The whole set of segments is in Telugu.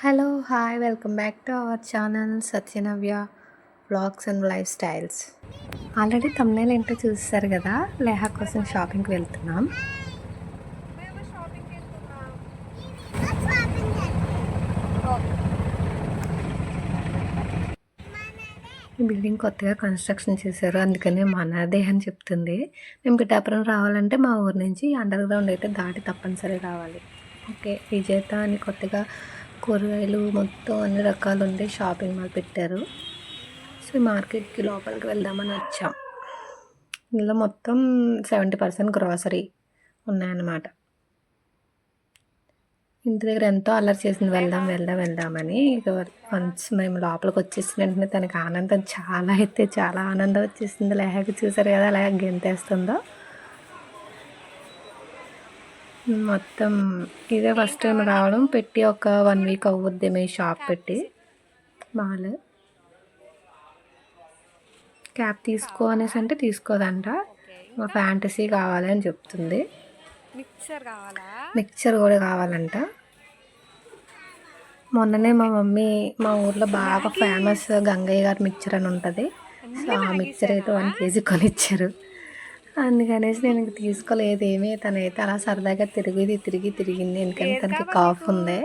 Hello! Hi! Welcome back to our channel Satyanavya vlogs and lifestyles. Already thumbnail ఏంటో చూసేసారు కదా! లేహ కోసం షాపింగ్‌కి వెళ్తున్నాం. ఈ బిల్డింగ్ కొత్తగా కన్స్ట్రక్షన్ చేశారు. అందుకనే మనదే అని చెప్తుంది. మేము పిఠాపురం రావాలంటే మా ఊరు నుంచి అండర్ గ్రౌండ్ అయితే దాటి తప్పనిసరి రావాలి. ఓకే. విజేత అని కొత్తగా కూరగాయలు మొత్తం అన్ని రకాలు ఉండే షాపింగ్ మాల్ పెట్టారు. సో ఈ మార్కెట్కి లోపలికి వెళ్దామని వచ్చాం. ఇందులో మొత్తం 70% గ్రాసరీ ఉన్నాయన్నమాట. ఇంటి దగ్గర ఎంతో అల్లరి చేసింది వెళ్దామని. ఇక వన్స్ మేము లోపలికి వచ్చేసిన వెంటనే తనకి ఆనందం చాలా ఆనందం వచ్చేసింది. లేహకి చూసారు కదా అలా గెంతేస్తుందో. మొత్తం ఇదే ఫస్ట్ టైం రావడం. పెట్టి ఒక 1 వీక్ అవుద్దేమో ఈ షాప్ పెట్టి. మాల్ క్యాప్ తీసుకో అనేసి అంటే తీసుకోదంట. మా ఫ్యాంటసీ కావాలి అని చెప్తుంది. మిక్చర్ కూడా కావాలంట. మొన్ననే మా మమ్మీ మా ఊర్లో బాగా ఫేమస్ గంగయ్య గారి మిక్చర్ అని ఉంటుంది. సో ఆ మిక్చర్ అయితే 1 kg కొనిచ్చారు. అందుకనేసి నేను తీసుకోలేదు ఏమీ. తనైతే అలా సరదాగా తిరిగింది. ఎందుకంటే తనకి కాఫ్ ఉంది.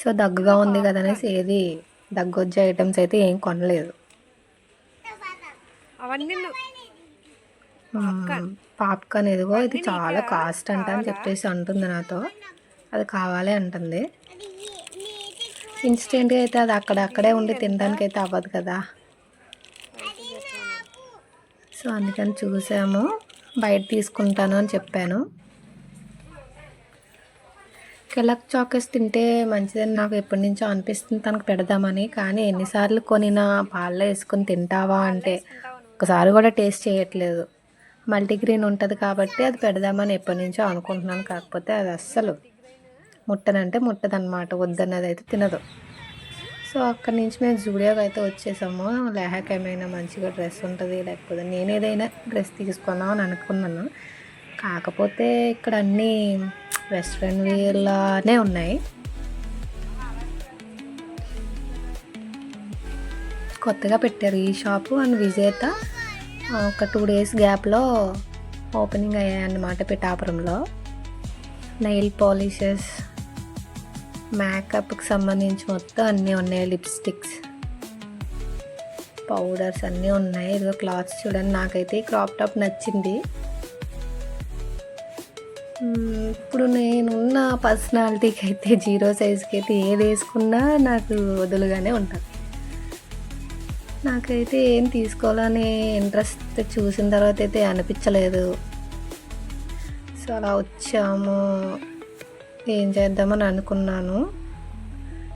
సో దగ్గుగా ఉంది కదా అనేసి ఏది దగ్గొచ్చే ఐటమ్స్ అయితే ఏం కొనలేదు. పాప్కార్న్ ఎదిగో ఇది చాలా కాస్ట్ అంట అని చెప్పేసి అంటుంది నాతో. అది కావాలి అంటుంది. ఇన్స్టెంట్గా అయితే అది అక్కడే ఉండి తినడానికి అయితే అవ్వదు కదా. సో అందుకని చూసాము. బయట తీసుకుంటాను అని చెప్పాను. కెలాక్ చాకోస్ తింటే మంచిదని నాకు ఎప్పటి నుంచో అనిపిస్తుంది తనకు పెడదామని. కానీ ఎన్నిసార్లు కొనినా పాలలో వేసుకొని తింటావా అంటే ఒకసారి కూడా టేస్ట్ చేయట్లేదు. మల్టీగ్రెయిన్ ఉంటుంది కాబట్టి అది పెడదామని ఎప్పటి నుంచో అనుకుంటున్నాను. కాకపోతే అది అస్సలు ముట్టదనమాట. వద్దన్నది అయితే తినదు. సో అక్కడి నుంచి మేము జూడియోకి అయితే వచ్చేసాము. లేహకి ఏమైనా మంచిగా డ్రెస్ ఉంటుంది, లేకపోతే నేను ఏదైనా డ్రెస్ తీసుకుందాం అని అనుకున్నాను. కాకపోతే ఇక్కడ అన్నీ వెస్ట్రన్ వేర్లానే ఉన్నాయి. కొత్తగా పెట్టారు ఈ షాపు. అండ్ విజేత ఒక 2 days గ్యాప్లో ఓపెనింగ్ అయ్యాయన్నమాట పిఠాపురంలో. నెయిల్ పాలిషెస్, మేకప్కి సంబంధించి మొత్తం అన్నీ ఉన్నాయి. లిప్స్టిక్స్, పౌడర్స్ అన్నీ ఉన్నాయి. ఇదిగో క్లాత్స్ చూడండి. నాకైతే క్రాప్ టాప్ నచ్చింది. ఇప్పుడు నేనున్న పర్సనాలిటీకి అయితే 0 సైజ్కి అయితే ఏది వేసుకున్నా నాకు వదులుగానే ఉంటుంది. నాకైతే ఏం తీసుకోవాలని ఇంట్రెస్ట్ చూసిన తర్వాత అయితే అనిపించలేదు. సో అలా వచ్చాము. ఏం చేద్దామని అనుకున్నాను.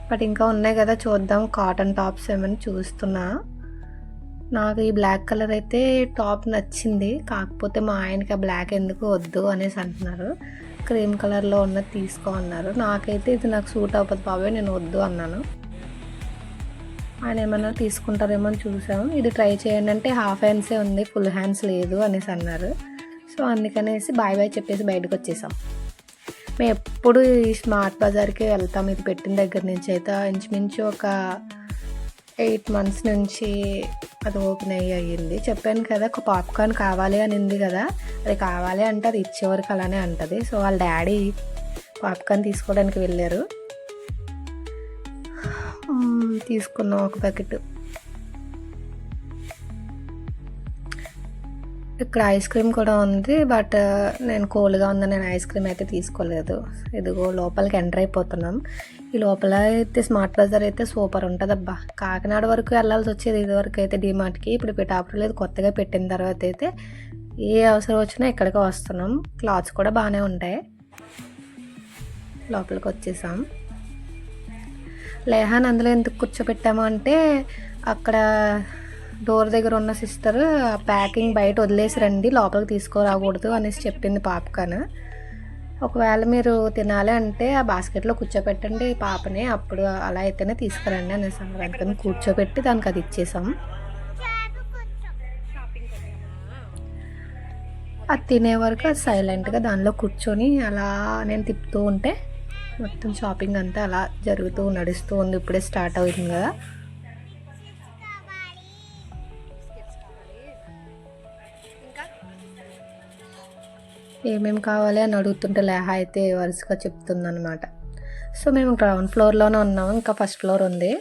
బట్ ఇంకా ఉన్నాయి కదా చూద్దాం. కాటన్ టాప్స్ ఏమైనా చూస్తున్నా. నాకు ఈ బ్లాక్ కలర్ అయితే టాప్ నచ్చింది. కాకపోతే మా ఆయనకి ఆ బ్లాక్ ఎందుకు వద్దు అనేసి అంటున్నారు. క్రీమ్ కలర్లో ఉన్నది తీసుకో అన్నారు. నాకైతే ఇది నాకు సూట్ అవ్వదు బాబాయ్, నేను వద్దు అన్నాను. ఆయన ఏమన్నా తీసుకుంటారేమో అని చూసాము. ఇది ట్రై చేయండి అంటే హాఫ్ హ్యాండ్సే ఉంది, ఫుల్ హ్యాండ్స్ లేదు అనేసి అన్నారు. సో అందుకనేసి బాయ్ చెప్పేసి బయటకు వచ్చేసాం. మేము ఎప్పుడు ఈ స్మార్ట్ బజార్కి వెళ్తాం. ఇది పెట్టిన దగ్గర నుంచి అయితే ఇంచుమించు ఒక 8 months నుంచి అది ఓపెన్ అయ్యింది. చెప్పాను కదా ఒక పాప్కార్న్ కావాలి అని ఉంది కదా, అది కావాలి అంటే అది ఇచ్చేవరకు అలానే అంటుంది. సో వాళ్ళ డాడీ పాప్కార్న్ తీసుకోవడానికి వెళ్ళారు. తీసుకున్నాం ఒక ప్యాకెట్. ఇక్కడ ఐస్ క్రీమ్ కూడా ఉంది. బట్ నేను కోల్డ్గా ఉందని నేను ఐస్ క్రీమ్ అయితే తీసుకోలేదు. ఇదిగో లోపలికి ఎంటర్ అయిపోతున్నాం. ఈ లోపల అయితే స్మార్ట్ బజార్ అయితే సూపర్ ఉంటుంది అబ్బా. కాకినాడ వరకు వెళ్ళాల్సి వచ్చేది ఇదివరకు అయితే డిమార్ట్కి. ఇప్పుడు పిఠాపురంలో కొత్తగా పెట్టిన తర్వాత అయితే ఏ అవసరం వచ్చినా ఇక్కడికి వస్తున్నాం. క్లాత్స్ కూడా బాగానే ఉంటాయి. లోపలికి వచ్చేసాం. లేహాన్ అందులో ఎందుకు కూర్చోబెట్టాము అంటే అక్కడ డోర్ దగ్గర ఉన్న సిస్టర్ ఆ ప్యాకింగ్ బయట వదిలేసి రండి, లోపలికి తీసుకురాకూడదు అనేసి చెప్పింది పాపకను. ఒకవేళ మీరు తినాలి అంటే ఆ బాస్కెట్లో కూర్చోపెట్టండి పాపని, అప్పుడు అలా అయితేనే తీసుకురండి అనేసి అన్నారు. అందుకని కూర్చోబెట్టి దానికి అది ఇచ్చేసాం. అది తినే వరకు అది సైలెంట్గా దానిలో కూర్చొని అలా నేను తిప్పుతూ ఉంటే మొత్తం షాపింగ్ అంతా అలా జరుగుతూ నడుస్తూ ఉంది. ఇప్పుడే స్టార్ట్ అవుతుంది కదా. ఏమేమి కావాలి అని అడుగుతుంటే లేహ అయితే వరుసగా చెప్తుందనమాట. సో మేము గ్రౌండ్ ఫ్లోర్లోనే ఉన్నాము, ఇంకా ఫస్ట్ ఫ్లోర్ ఉంది.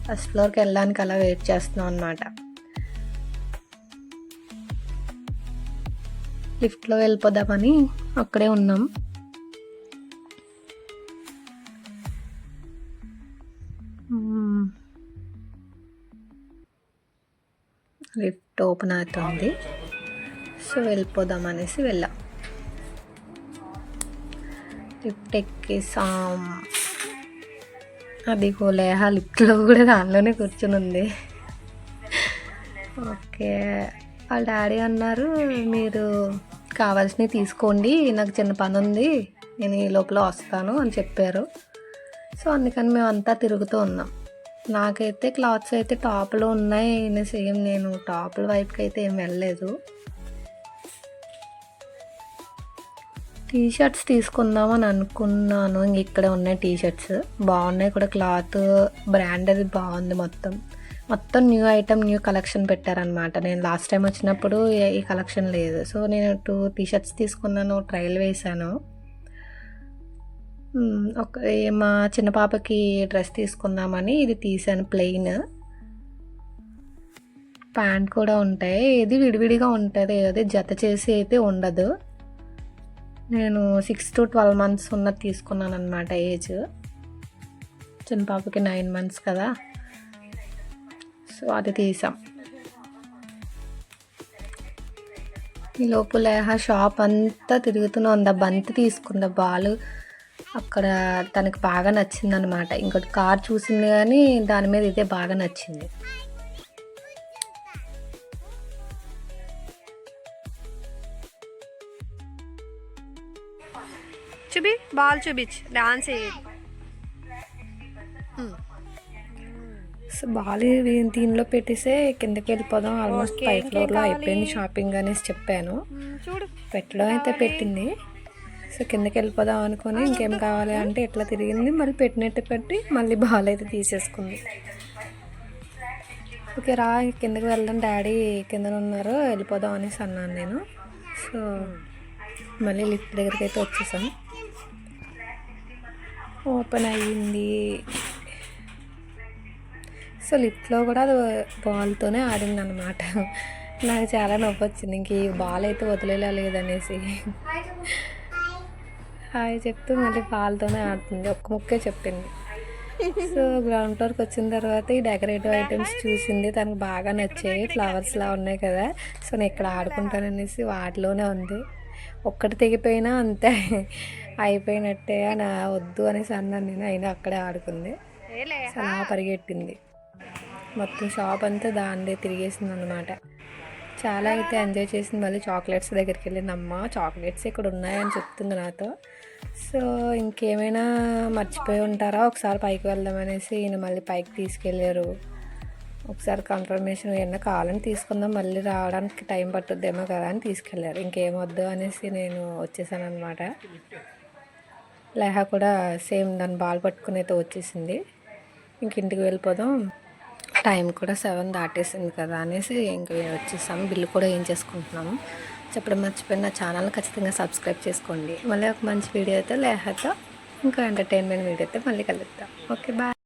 ఫస్ట్ ఫ్లోర్కి వెళ్ళడానికి అలా వెయిట్ చేస్తున్నాం అనమాట. లిఫ్ట్లో వెళ్ళిపోదామని అక్కడే ఉన్నాం. లిఫ్ట్ ఓపెన్ అవుతుంది. సో వెళ్ళిపోదాం అనేసి వెళ్ళాం. లిఫ్ట్ ఎక్కేసాం. అది లేహ లిఫ్ట్లో కూడా దానిలోనే కూర్చుని ఉంది. ఓకే, వాళ్ళ డాడీ అన్నారు మీరు కావాల్సినవి తీసుకోండి, నాకు చిన్న పని ఉంది, నేను ఈ లోపల వస్తాను అని చెప్పారు. సో అందుకని మేము అంతా తిరుగుతూ ఉన్నాం. నాకైతే క్లాత్స్ అయితే టాప్లో ఉన్నాయి సేమ్, నేను టాప్ల వైపుకి అయితే ఏం వెళ్ళలేదు. టీషర్ట్స్ తీసుకుందామని అనుకున్నాను. ఇంక ఇక్కడ ఉన్నాయి టీషర్ట్స్, బాగున్నాయి కూడా, క్లాత్ బ్రాండ్ అది బాగుంది. మొత్తం న్యూ ఐటమ్, న్యూ కలెక్షన్ పెట్టారనమాట. నేను లాస్ట్ టైం వచ్చినప్పుడు ఈ కలెక్షన్ లేదు. సో నేను 2 టీషర్ట్స్ తీసుకున్నాను, ట్రయల్ వేసాను. మా చిన్న పాపకి డ్రెస్ తీసుకుందామని ఇది తీసాను, ప్లెయిన్ ప్యాంట్ కూడా ఉంటాయి. ఇది విడివిడిగా ఉంటుంది, అది జత చేసి అయితే ఉండదు. నేను 6 to 12 months ఉన్నది తీసుకున్నాను అనమాట ఏజ్. చిన్న పాపకి 9 months కదా. సో అది తీసాం. ఈ లోపల షాప్ అంతా తిరుగుతూనే ఉంది. బంతి తీసుకుందా బాల్, అక్కడ తనకి బాగా నచ్చింది అనమాట. ఇంకోటి కార్ చూసింది కానీ దాని మీద ఇదే బాగా నచ్చింది. చూపి, బాల్ చూపించు, డాన్స్ బాల్ దీనిలో పెట్టేసే కిందకి వెళ్ళిపోదాం. ఆల్మోస్ట్ 5th floorలో అయిపోయింది షాపింగ్ అనేసి చెప్పాను. పెట్టడం అయితే పెట్టింది. సో కిందకి వెళ్ళిపోదాం అనుకొని ఇంకేం కావాలి అంటే ఎట్లా తిరిగింది, మళ్ళీ పెట్టినట్టు పెట్టి మళ్ళీ బాల్ అయితే తీసేసుకుంది. ఓకే రా కిందకి వెళ్దాం, డాడీ కింద ఉన్నారు, వెళ్ళిపోదాం అనేసి అన్నాను నేను. సో మళ్ళీ లిఫ్ట్ దగ్గరికి అయితే వచ్చేసాం. ఓపెన్ అయ్యింది. సో లిఫ్ట్లో కూడా అది బాల్తోనే ఆడింది అనమాట. నాకు చాలా నొప్పి వచ్చింది. ఇంక ఈ బాల్ అయితే వదిలేలేదనేసి హాయ్ చెప్తూ మళ్ళీ బాల్తోనే ఆడుతుంది. ఒక్క ముక్కే చెప్పింది. సో గ్రౌండ్ ఫ్లోర్కి వచ్చిన తర్వాత ఈ డెకరేటివ్ ఐటమ్స్ చూసింది, తనకు బాగా నచ్చాయి. ఫ్లవర్స్లా ఉన్నాయి కదా, సో నేను ఇక్కడ ఆడుకుంటాననేసి వాటిలోనే ఉంది. ఒక్కటి తెగిపోయినా అంతే అయిపోయినట్టే, నా వద్దు అనేసి అన్నాను నేను, అయినా అక్కడే ఆడుకుంది. అలా పరిగెట్టింది. మొత్తం షాప్ అంతా దాందే తిరిగేసింది అనమాట. చాలా అయితే ఎంజాయ్ చేసింది. మళ్ళీ చాక్లెట్స్ దగ్గరికి వెళ్ళింది. అమ్మ చాక్లెట్స్ ఇక్కడ ఉన్నాయని చెప్తుంది నాతో. సో ఇంకేమైనా మర్చిపోయి ఉంటారా, ఒకసారి పైకి వెళ్దామనేసి ఈయన మళ్ళీ పైకి తీసుకెళ్ళారు. ఒకసారి కన్ఫర్మేషన్ ఏమన్నా కావాలని తీసుకుందాం, మళ్ళీ రావడానికి టైం పట్టుద్దేమో కదా అని తీసుకెళ్ళారు. ఇంకేమొద్దు అనేసి నేను వచ్చేసాను అనమాట. లేహ కూడా సేమ్ దాన్ని బాల్ పట్టుకుని అయితే వచ్చేసింది. ఇంక ఇంటికి వెళ్ళిపోదాం, టైం కూడా 7 దాటేసింది కదా అనేసి ఇంక వచ్చేసాము. బిల్లు కూడా ఏం చేసుకుంటున్నాము. చెప్పడం మర్చిపోయిన నా ఛానల్ ఖచ్చితంగా సబ్స్క్రైబ్ చేసుకోండి. మళ్ళీ ఒక మంచి వీడియో అయితే లేహతో ఇంకా ఎంటర్టైన్మెంట్ వీడియో అయితే మళ్ళీ కలుద్దాం. Okay bye.